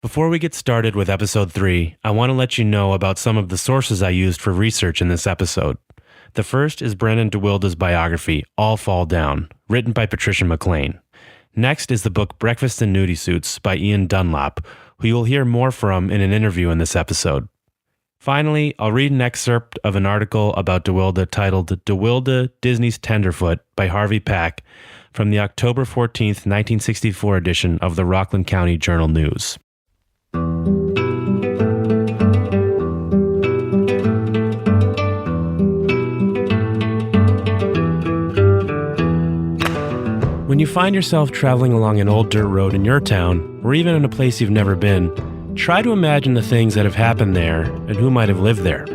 Before we get started with episode 3, I want to let you know about some of the sources I used for research in this episode. The first is Brennan deWIlde's biography, All Fall Down, written by Patricia McLean. Next is the book Breakfast in Nudie Suits by Ian Dunlop, who you will hear more from in an interview in this episode. Finally, I'll read an excerpt of an article about deWIlde titled deWIlde, Disney's Tenderfoot by Harvey Pack from the October 14th, 1964 edition of the Rockland County Journal-News. When you find yourself traveling along an old dirt road in your town, or even in a place you've never been, try to imagine the things that have happened there and who might have lived there.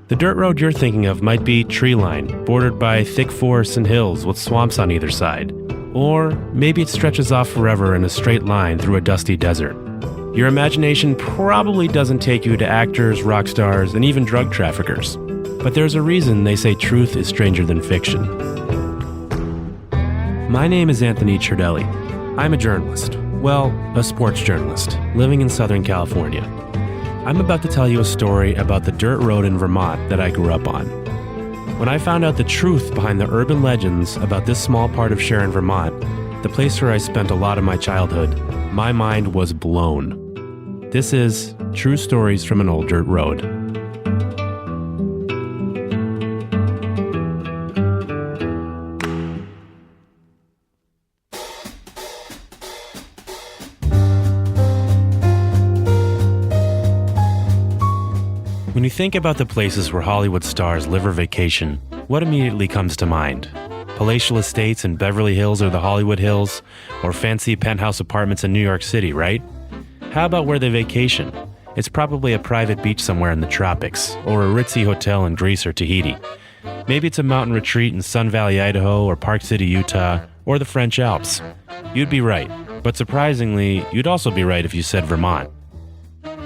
The dirt road you're thinking of might be tree-lined, bordered by thick forests and hills with swamps on either side. Or maybe it stretches off forever in a straight line through a dusty desert. Your imagination probably doesn't take you to actors, rock stars, and even drug traffickers. But there's a reason they say truth is stranger than fiction. My name is Anthony Cherdelli. I'm a journalist. Well, a sports journalist, living in Southern California. I'm about to tell you a story about the dirt road in Vermont that I grew up on. When I found out the truth behind the urban legends about this small part of Sharon, Vermont, the place where I spent a lot of my childhood, my mind was blown. This is True Stories from an Old Dirt Road. When you think about the places where Hollywood stars live or vacation, what immediately comes to mind? Palatial estates in Beverly Hills or the Hollywood Hills, or fancy penthouse apartments in New York City, right? How about where they vacation? It's probably a private beach somewhere in the tropics, or a ritzy hotel in Greece or Tahiti. Maybe it's a mountain retreat in Sun Valley, Idaho, or Park City, Utah, or the French Alps. You'd be right, but surprisingly, you'd also be right if you said Vermont.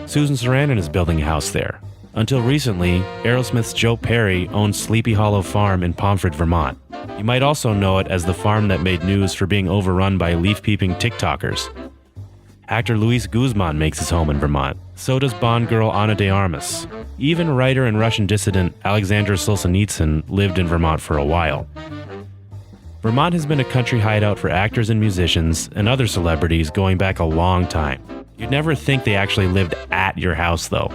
Susan Sarandon is building a house there. Until recently, Aerosmith's Joe Perry owned Sleepy Hollow Farm in Pomfret, Vermont. You might also know it as the farm that made news for being overrun by leaf-peeping TikTokers. Actor Luis Guzman makes his home in Vermont. So does Bond girl Ana de Armas. Even writer and Russian dissident Alexander Solzhenitsyn lived in Vermont for a while. Vermont has been a country hideout for actors and musicians and other celebrities going back a long time. You'd never think they actually lived at your house, though.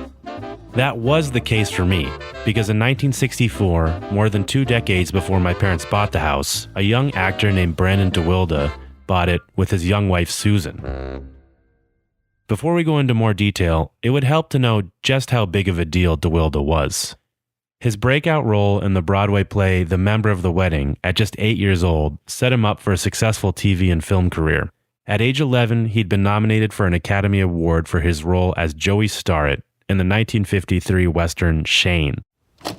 That was the case for me, because in 1964, more than 2 decades before my parents bought the house, a young actor named Brennan deWIlde bought it with his young wife Susan. Before we go into more detail, it would help to know just how big of a deal deWIlde was. His breakout role in the Broadway play The Member of the Wedding at just 8 years old set him up for a successful TV and film career. At age 11, he'd been nominated for an Academy Award for his role as Joey Starrett in the 1953 Western Shane. Pa's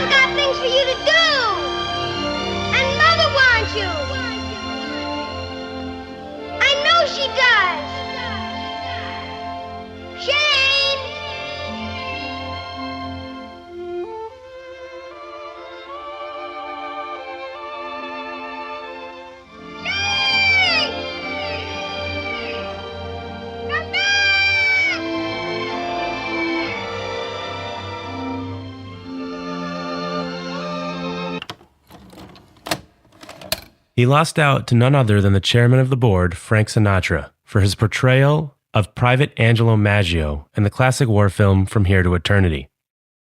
got things for you to do, and Mother wants you. I know she does. Shane! He lost out to none other than the chairman of the board, Frank Sinatra, for his portrayal of Private Angelo Maggio in the classic war film From Here to Eternity.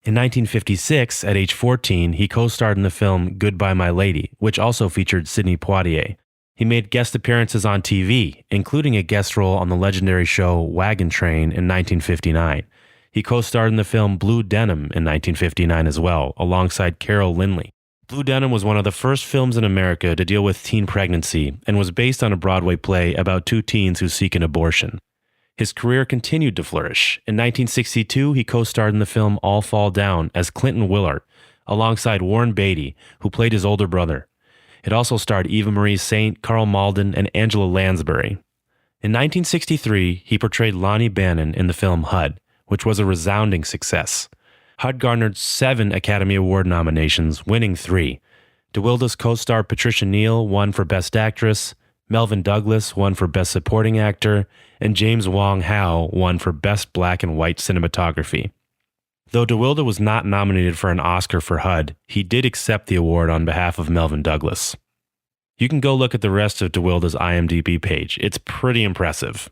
In 1956, at age 14, he co-starred in the film Goodbye My Lady, which also featured Sidney Poitier. He made guest appearances on TV, including a guest role on the legendary show Wagon Train in 1959. He co-starred in the film Blue Denim in 1959 as well, alongside Carol Lindley. Blue Denim was one of the first films in America to deal with teen pregnancy and was based on a Broadway play about 2 teens who seek an abortion. His career continued to flourish. In 1962, he co-starred in the film All Fall Down as Clinton Willard, alongside Warren Beatty, who played his older brother. It also starred Eva Marie Saint, Carl Malden, and Angela Lansbury. In 1963, he portrayed Lonnie Bannon in the film HUD, which was a resounding success. HUD garnered 7 Academy Award nominations, winning 3. deWIlde's co-star Patricia Neal won for Best Actress, Melvin Douglas won for Best Supporting Actor, and James Wong Howe won for Best Black and White Cinematography. Though deWIlde was not nominated for an Oscar for HUD, he did accept the award on behalf of Melvin Douglas. You can go look at the rest of deWIlde's IMDb page. It's pretty impressive.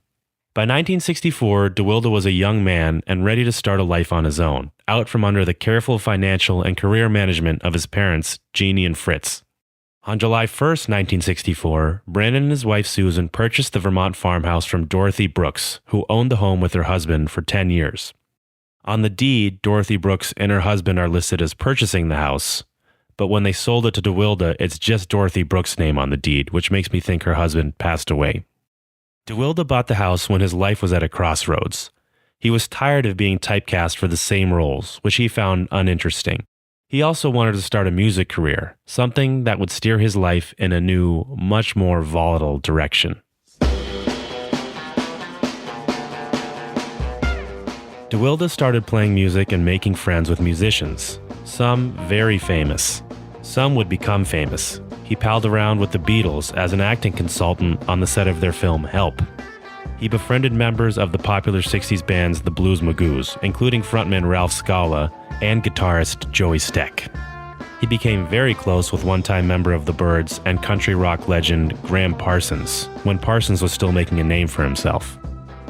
By 1964, deWIlde was a young man and ready to start a life on his own, out from under the careful financial and career management of his parents, Jeannie and Fritz. On July 1st, 1964, Brandon and his wife Susan purchased the Vermont farmhouse from Dorothy Brooks, who owned the home with her husband for 10 years. On the deed, Dorothy Brooks and her husband are listed as purchasing the house, but when they sold it to deWIlde, it's just Dorothy Brooks' name on the deed, which makes me think her husband passed away. deWIlde bought the house when his life was at a crossroads. He was tired of being typecast for the same roles, which he found uninteresting. He also wanted to start a music career, something that would steer his life in a new, much more volatile direction. deWIlde started playing music and making friends with musicians, some very famous. Some would become famous. He palled around with the Beatles as an acting consultant on the set of their film Help. He befriended members of the popular 60s bands The Blues Magoos, including frontman Ralph Scala and guitarist Joey Steck. He became very close with one-time member of the Byrds and country rock legend Gram Parsons, when Parsons was still making a name for himself.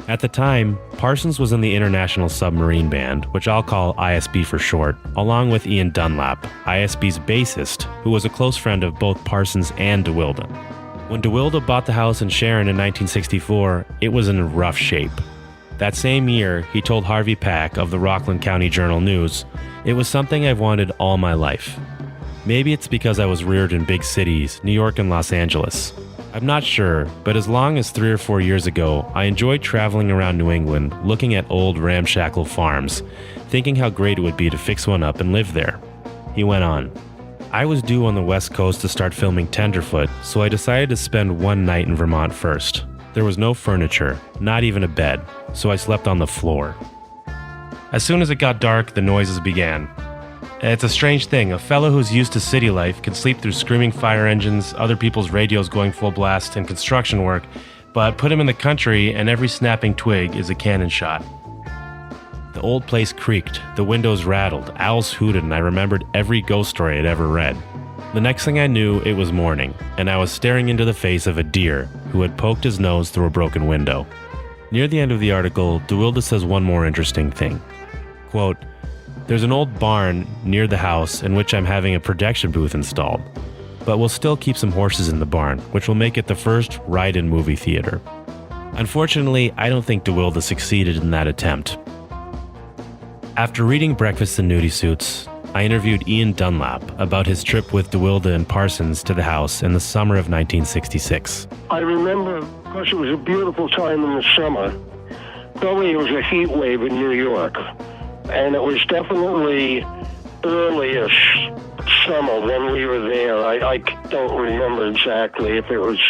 At the time, Parsons was in the International Submarine Band, which I'll call ISB for short, along with Ian Dunlap, ISB's bassist, who was a close friend of both Parsons and deWIlde. When deWIlde bought the house in Sharon in 1964, it was in rough shape. That same year, he told Harvey Pack of the Rockland County Journal-News, "It was something I've wanted all my life. Maybe it's because I was reared in big cities, New York and Los Angeles. I'm not sure, but as long as 3 or 4 years ago, I enjoyed traveling around New England, looking at old ramshackle farms, thinking how great it would be to fix one up and live there." He went on, "I was due on the West Coast to start filming Tenderfoot, so I decided to spend one night in Vermont first. There was no furniture, not even a bed, so I slept on the floor. As soon as it got dark, the noises began. It's a strange thing. A fellow who's used to city life can sleep through screaming fire engines, other people's radios going full blast, and construction work, but put him in the country and every snapping twig is a cannon shot. The old place creaked, the windows rattled, owls hooted, and I remembered every ghost story I'd ever read. The next thing I knew, it was morning, and I was staring into the face of a deer who had poked his nose through a broken window." Near the end of the article, deWIlde says one more interesting thing. Quote, "There's an old barn near the house in which I'm having a projection booth installed, but we'll still keep some horses in the barn, which will make it the first ride-in movie theater." Unfortunately, I don't think deWIlde succeeded in that attempt. After reading Breakfast in Nudie Suits, I interviewed Ian Dunlap about his trip with deWIlde and Parsons to the house in the summer of 1966. I remember, because it was a beautiful time in the summer, probably it was a heat wave in New York. And it was definitely early-ish summer when we were there. I don't remember exactly if it was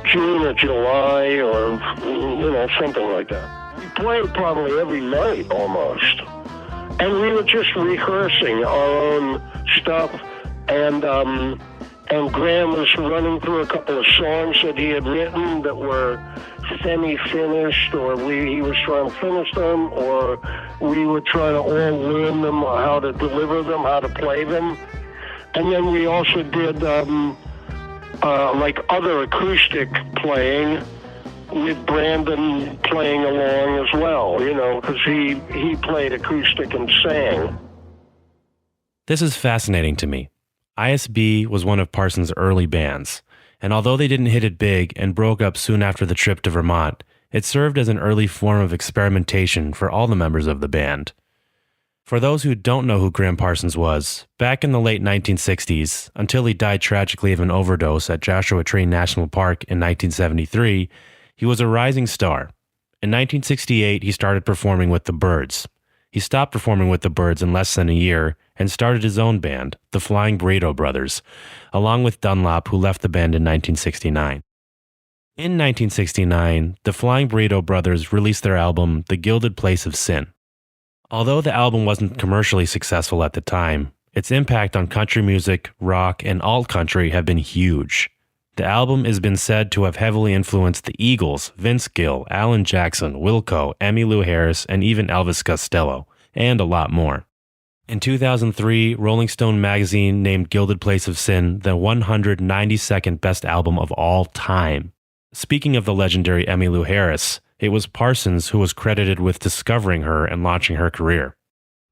June or July or, something like that. We played probably every night almost. And we were just rehearsing our own stuff. And Graham was running through a couple of songs that he had written that were semi-finished, or he was trying to finish them, or we were trying to all learn them, how to deliver them, how to play them. And then we also did like other acoustic playing with Brandon playing along as well, because he played acoustic and sang. This is fascinating to me. ISB was one of Parsons' early bands, and although they didn't hit it big and broke up soon after the trip to Vermont, it served as an early form of experimentation for all the members of the band. For those who don't know who Gram Parsons was, back in the late 1960s, until he died tragically of an overdose at Joshua Tree National Park in 1973, he was a rising star. In 1968, he started performing with the Byrds. He stopped performing with the Byrds in less than a year and started his own band, the Flying Burrito Brothers, along with Dunlap, who left the band in 1969. In 1969, the Flying Burrito Brothers released their album, The Gilded Place of Sin. Although the album wasn't commercially successful at the time, Its impact on country music, rock, and alt country have been huge. The album has been said to have heavily influenced the Eagles, Vince Gill, Alan Jackson, Wilco, Emmylou Harris, and even Elvis Costello, and a lot more. In 2003, Rolling Stone magazine named Gilded Place of Sin the 192nd best album of all time. Speaking of the legendary Emmylou Harris, it was Parsons who was credited with discovering her and launching her career.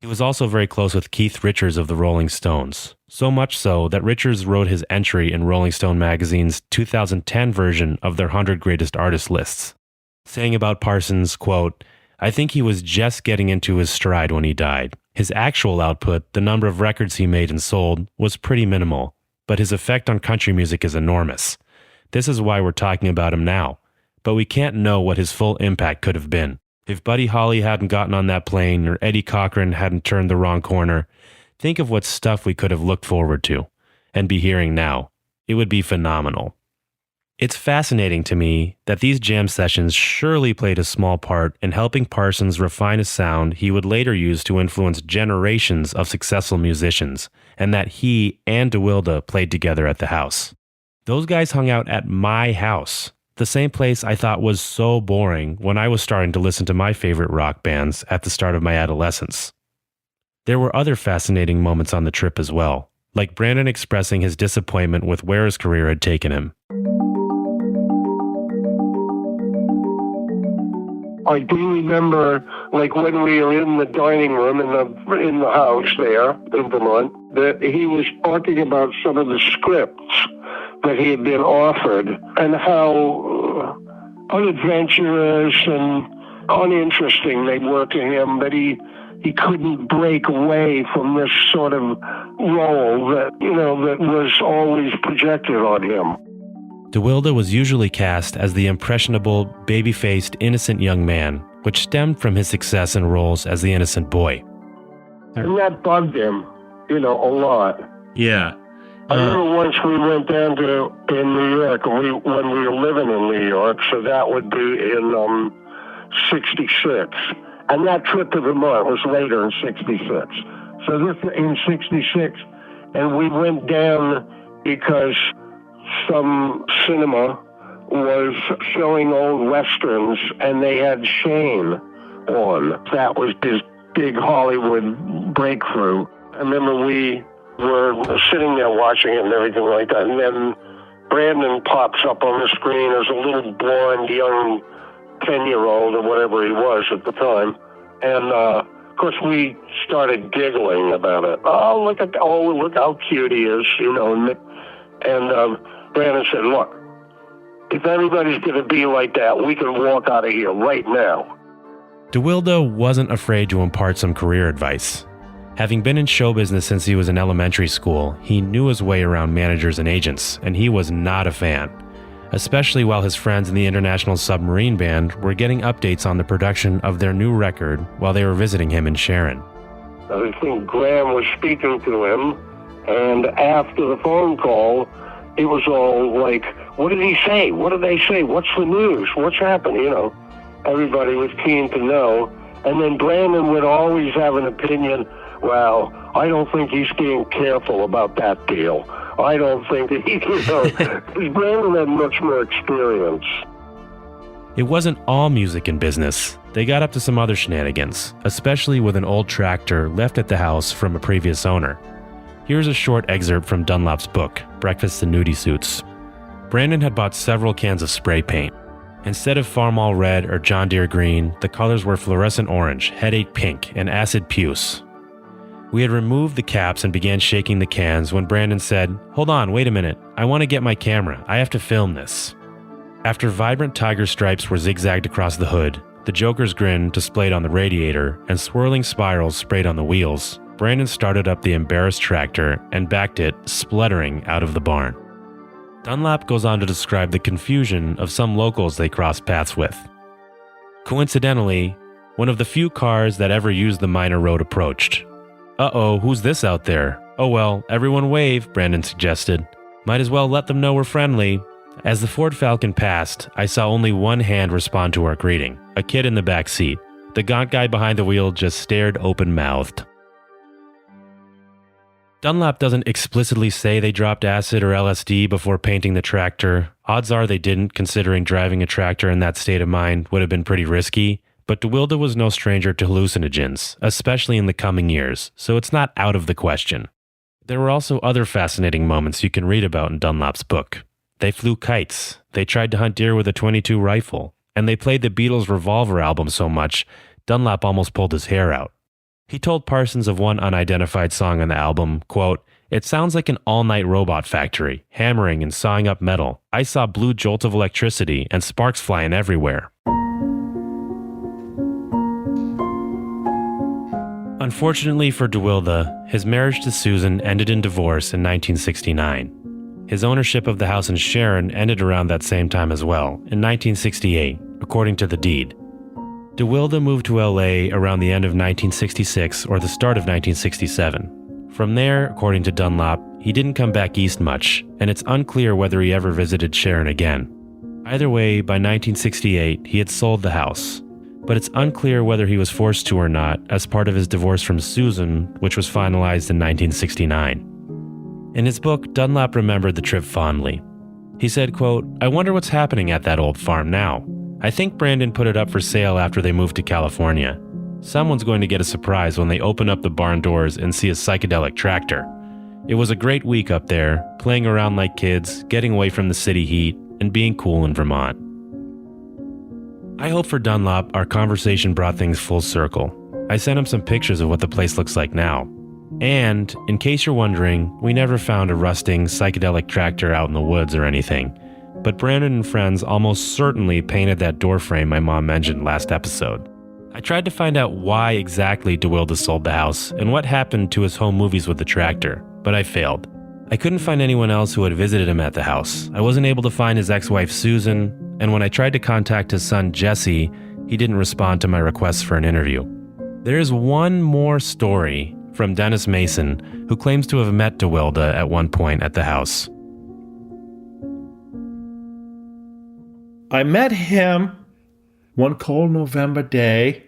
He was also very close with Keith Richards of the Rolling Stones, so much so that Richards wrote his entry in Rolling Stone magazine's 2010 version of their 100 Greatest Artists lists, saying about Parsons, quote, "I think he was just getting into his stride when he died. His actual output, the number of records he made and sold, was pretty minimal, but his effect on country music is enormous. This is why we're talking about him now, but we can't know what his full impact could have been. If Buddy Holly hadn't gotten on that plane or Eddie Cochran hadn't turned the wrong corner, think of what stuff we could have looked forward to and be hearing now. It would be phenomenal." It's fascinating to me that these jam sessions surely played a small part in helping Parsons refine a sound he would later use to influence generations of successful musicians, and that he and deWIlde played together at the house. Those guys hung out at my house, the same place I thought was so boring when I was starting to listen to my favorite rock bands at the start of my adolescence. There were other fascinating moments on the trip as well, like Brandon expressing his disappointment with where his career had taken him. I do remember, like when we were in the dining room in the house there in Vermont, that he was talking about some of the scripts that he had been offered and how unadventurous and uninteresting they were to him, that he couldn't break away from this sort of role that was always projected on him. deWIlde was usually cast as the impressionable, baby-faced, innocent young man, which stemmed from his success in roles as the innocent boy. And that bugged him, a lot. Yeah. I remember once we went down in New York, when we were living in New York, so that would be in 66. And that trip to Vermont was later in 66. So this in 66, and we went down because some cinema was showing old westerns, and they had Shane on. That was his big Hollywood breakthrough. I remember we were sitting there watching it and everything like that, and then Brandon pops up on the screen as a little blonde young 10-year-old or whatever he was at the time, and of course we started giggling about it. Look how cute he is, and Brandon said, "Look, if everybody's going to be like that, we can walk out of here right now." deWIlde wasn't afraid to impart some career advice. Having been in show business since he was in elementary school, he knew his way around managers and agents, and he was not a fan, especially while his friends in the International Submarine Band were getting updates on the production of their new record while they were visiting him in Sharon. I think Gram was speaking to him, and after the phone call, it was all like, "What did he say? What did they say? What's the news? What's happening?" Everybody was keen to know. And then Brandon would always have an opinion. "Well, I don't think he's being careful about that deal. I don't think that because Brandon had much more experience." It wasn't all music and business. They got up to some other shenanigans, especially with an old tractor left at the house from a previous owner. Here's a short excerpt from Dunlop's book, Breakfast in Nudie Suits. Brandon had bought several cans of spray paint. Instead of Farmall red or John Deere green, the colors were fluorescent orange, headache pink, and acid puce. We had removed the caps and began shaking the cans when Brandon said, "Hold on, wait a minute. I want to get my camera. I have to film this." After vibrant tiger stripes were zigzagged across the hood, the Joker's grin displayed on the radiator, and swirling spirals sprayed on the wheels, Brandon started up the embarrassed tractor and backed it, spluttering, out of the barn. Dunlop goes on to describe the confusion of some locals they crossed paths with. Coincidentally, one of the few cars that ever used the minor road approached. "Uh-oh, who's this out there?" "Oh well, everyone wave," Brandon suggested. "Might as well let them know we're friendly." As the Ford Falcon passed, I saw only one hand respond to our greeting, a kid in the back seat. The gaunt guy behind the wheel just stared open-mouthed. Dunlap doesn't explicitly say they dropped acid or LSD before painting the tractor. Odds are they didn't, considering driving a tractor in that state of mind would have been pretty risky. But deWIlde was no stranger to hallucinogens, especially in the coming years, so it's not out of the question. There were also other fascinating moments you can read about in Dunlap's book. They flew kites, they tried to hunt deer with a .22 rifle, and they played the Beatles' Revolver album so much, Dunlap almost pulled his hair out. He told Parsons of one unidentified song on the album, quote, "It sounds like an all-night robot factory, hammering and sawing up metal. I saw blue jolts of electricity and sparks flying everywhere." Unfortunately for deWIlde, his marriage to Susan ended in divorce in 1969. His ownership of the house in Sharon ended around that same time as well, in 1968, according to the deed. deWIlde moved to LA around the end of 1966 or the start of 1967. From there, according to Dunlap, he didn't come back east much, and it's unclear whether he ever visited Sharon again. Either way, by 1968, he had sold the house. But it's unclear whether he was forced to or not as part of his divorce from Susan, which was finalized in 1969. In his book, Dunlap remembered the trip fondly. He said, quote, "I wonder what's happening at that old farm now. I think Brandon put it up for sale after they moved to California. Someone's going to get a surprise when they open up the barn doors and see a psychedelic tractor. It was a great week up there, playing around like kids, getting away from the city heat, and being cool in Vermont." I hope for Dunlap our conversation brought things full circle. I sent him some pictures of what the place looks like now. And, in case you're wondering, we never found a rusting psychedelic tractor out in the woods or anything. But Brandon and friends almost certainly painted that door frame my mom mentioned last episode. I tried to find out why exactly deWIlde sold the house and what happened to his home movies with the tractor, but I failed. I couldn't find anyone else who had visited him at the house. I wasn't able to find his ex-wife Susan, and when I tried to contact his son Jesse, he didn't respond to my requests for an interview. There is one more story from Dennis Mason, who claims to have met deWIlde at one point at the house. I met him one cold November day.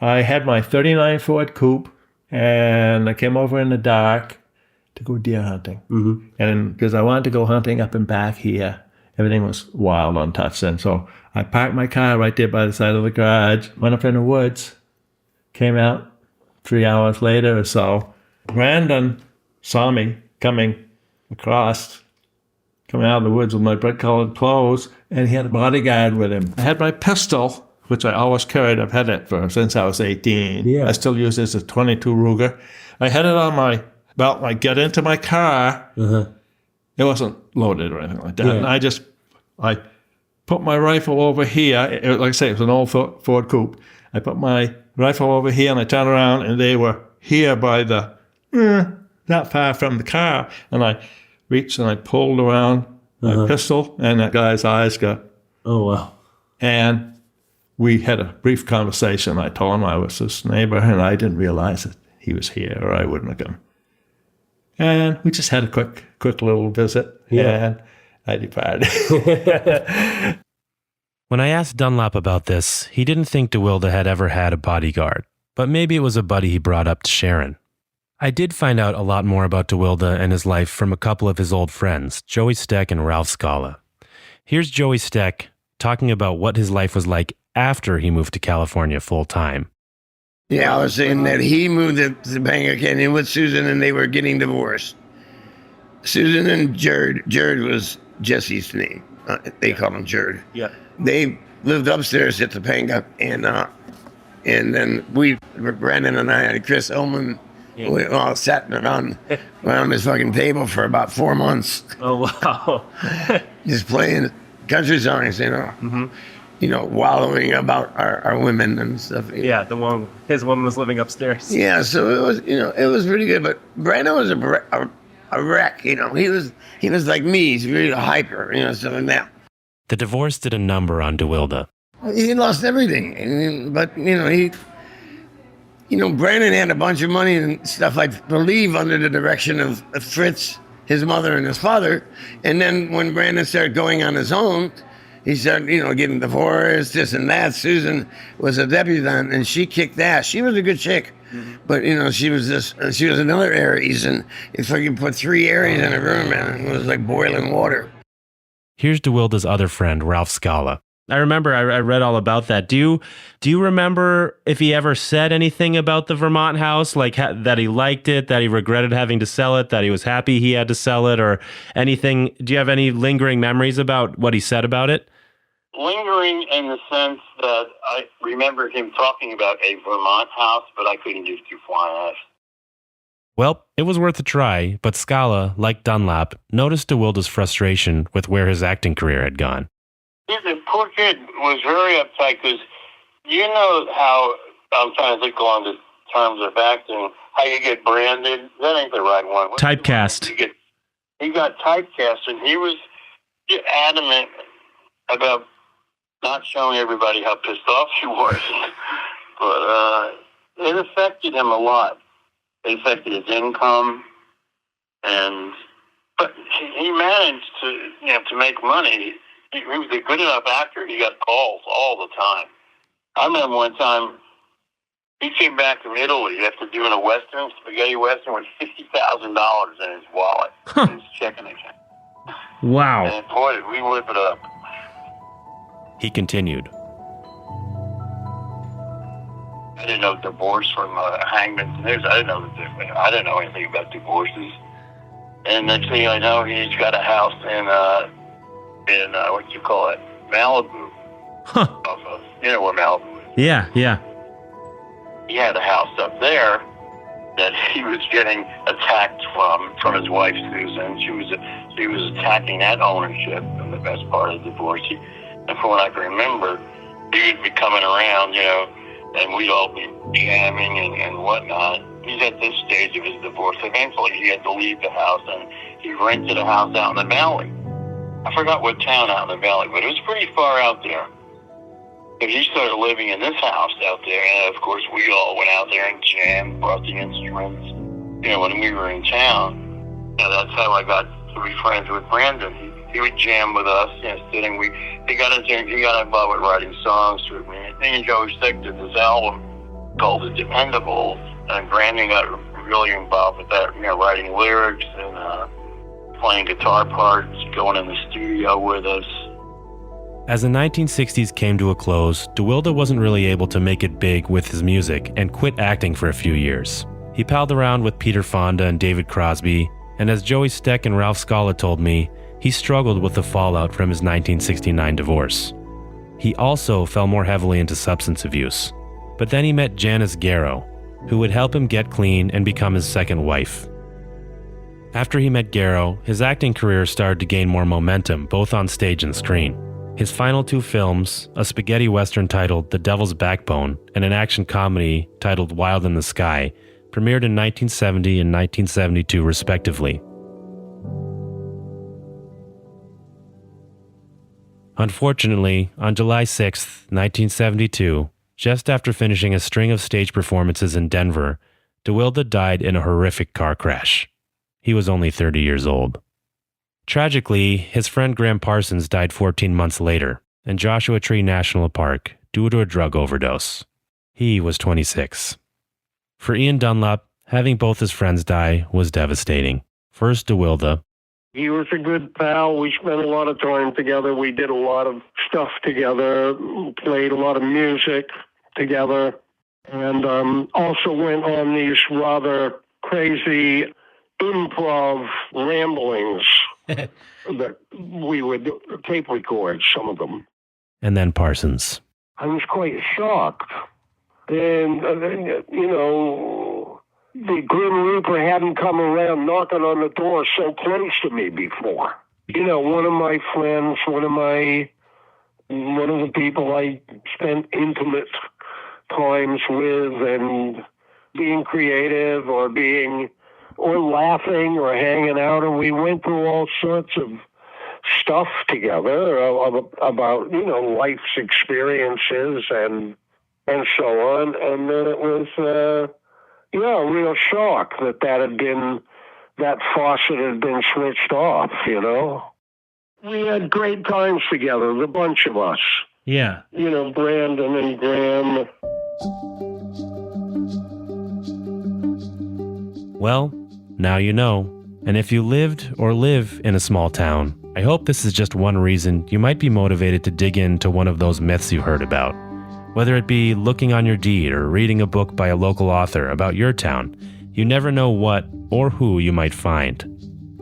I had my 39 Ford coupe, and I came over in the dark to go deer hunting. Mm-hmm. And because I wanted to go hunting up and back here, everything was wild, untouched. And so I parked my car right there by the side of the garage, went up in the woods, came out 3 hours later or so. Brandon saw me coming across, coming out of the woods with my bright-colored clothes, and he had a bodyguard with him. I had my pistol, which I always carried. I've had it since I was 18. Yeah. I still use it as a .22 Ruger. I had it on my belt, and I get into my car. Uh-huh. It wasn't loaded or anything like that. Yeah. And I put my rifle over here. Like I say, it was an old Ford coupe. I put my rifle over here, and I turned around, and they were here by the, not far from the car. And I reached and I pulled around my pistol, and that guy's eyes got. Oh, wow. And we had a brief conversation. I told him I was his neighbor, and I didn't realize that he was here, or I wouldn't have come. And we just had a quick little visit, and I departed. When I asked Dunlap about this, he didn't think deWIlde had ever had a bodyguard, but maybe it was a buddy he brought up to Sharon. I did find out a lot more about deWIlde and his life from a couple of his old friends, Joey Steck and Ralph Scala. Here's Joey Steck talking about what his life was like after he moved to California full-time. Yeah, I was saying that he moved to Topanga Canyon with Susan, and they were getting divorced. Susan and Jared was Jesse's name. They called him Jared. Yeah. They lived upstairs at Topanga, and then Brandon and I and Chris Ullman, we all sat around this fucking table for about 4 months. Oh, wow. Just playing country songs, wallowing about our women and stuff. Yeah, his woman was living upstairs. Yeah, so it was pretty good. But Brandon was a wreck, He was like me. He's really hyper, stuff like that. The divorce did a number on deWIlde. He lost everything, but Brandon had a bunch of money and stuff like to leave under the direction of Fritz, his mother and his father. And then when Brandon started going on his own, he started, getting divorced, this and that. Susan was a debutante, and she kicked ass. She was a good chick. But she was another Aries, and if I could put 3 Aries in a room, man, it was like boiling water. Here's deWIlde's other friend, Ralph Scala. I remember I read all about that. Do you remember if he ever said anything about the Vermont house, like that he liked it, that he regretted having to sell it, that he was happy he had to sell it, or anything? Do you have any lingering memories about what he said about it? Lingering in the sense that I remember him talking about a Vermont house, but I couldn't give 2 flying F's. Well, it was worth a try, but Scala, like Dunlap, noticed deWIlde's frustration with where his acting career had gone. The poor kid was very uptight because you know how, I'm trying to think along the terms of acting, how you get branded. That ain't the right one. Typecast. He got typecast, and he was adamant about not showing everybody how pissed off he was. But it affected him a lot. It affected his income, but he managed to make money. He was a good enough actor. He got calls all the time. I remember one time he came back from Italy after doing a Western, spaghetti Western, with $50,000 in his wallet, in his checking account. Wow. And boy, did we whip it up. He continued. I didn't know divorce from hangman's news. I didn't know anything about divorces. And next thing I know, he's got a house in what you call it, Malibu. Huh. You know where Malibu is. Yeah. He had a house up there that he was getting attacked from his wife Susan. She was attacking that ownership in the best part of the divorce. And from what I can remember, he would be coming around, and we'd all be jamming and whatnot. He's at this stage of his divorce. Eventually, he had to leave the house, and he rented a house out in the valley. I forgot what town out in the valley, but it was pretty far out there. But he started living in this house out there, and of course, we all went out there and jammed, brought the instruments, when we were in town. That's how I got to be friends with Brandon. He would jam with us, sitting. He got involved with writing songs with me. And he always stuck to this album called The Dependables, and Brandon got really involved with that, writing lyrics and playing guitar parts, going in the studio with us. As the 1960s came to a close, deWIlde wasn't really able to make it big with his music and quit acting for a few years. He palled around with Peter Fonda and David Crosby, and as Joey Steck and Ralph Scala told me, he struggled with the fallout from his 1969 divorce. He also fell more heavily into substance abuse. But then he met Janice Garrow, who would help him get clean and become his second wife. After he met Garrow, his acting career started to gain more momentum, both on stage and screen. His final 2 films, a spaghetti western titled The Devil's Backbone and an action comedy titled Wild in the Sky, premiered in 1970 and 1972 respectively. Unfortunately, on July 6, 1972, just after finishing a string of stage performances in Denver, deWIlde died in a horrific car crash. He was only 30 years old. Tragically, his friend Gram Parsons died 14 months later in Joshua Tree National Park due to a drug overdose. He was 26. For Ian Dunlap, having both his friends die was devastating. First deWIlde. He was a good pal. We spent a lot of time together. We did a lot of stuff together, played a lot of music together, and also went on these rather crazy improv ramblings that we would tape record, some of them. And then Parsons. I was quite shocked. And, the Grim Reaper hadn't come around knocking on the door so close to me before. One of my friends, one of the people I spent intimate times with, and being creative or laughing or hanging out, and we went through all sorts of stuff together about life's experiences and so on. And then it was a real shock that faucet had been switched off. We had great times together, the bunch of us. Yeah. Brandon and Graham. Well, now you know. And if you lived or live in a small town, I hope this is just one reason you might be motivated to dig into one of those myths you heard about. Whether it be looking on your deed or reading a book by a local author about your town, you never know what or who you might find.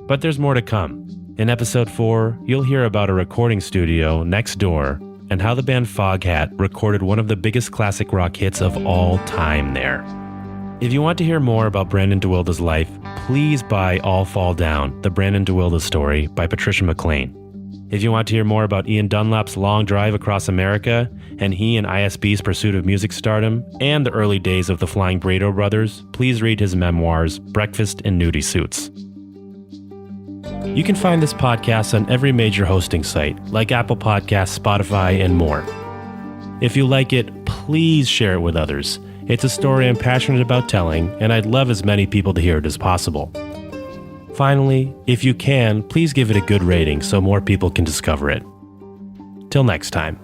But there's more to come. In episode 4, you'll hear about a recording studio next door and how the band Foghat recorded one of the biggest classic rock hits of all time there. If you want to hear more about Brandon deWIlde's life, please buy All Fall Down, the Brandon deWIlde story by Patricia McLean. If you want to hear more about Ian Dunlap's long drive across America and he and ISB's pursuit of music stardom and the early days of the Flying Burrito Brothers, please read his memoirs, Breakfast in Nudie Suits. You can find this podcast on every major hosting site, like Apple Podcasts, Spotify, and more. If you like it, please share it with others. It's a story I'm passionate about telling, and I'd love as many people to hear it as possible. Finally, if you can, please give it a good rating so more people can discover it. Till next time.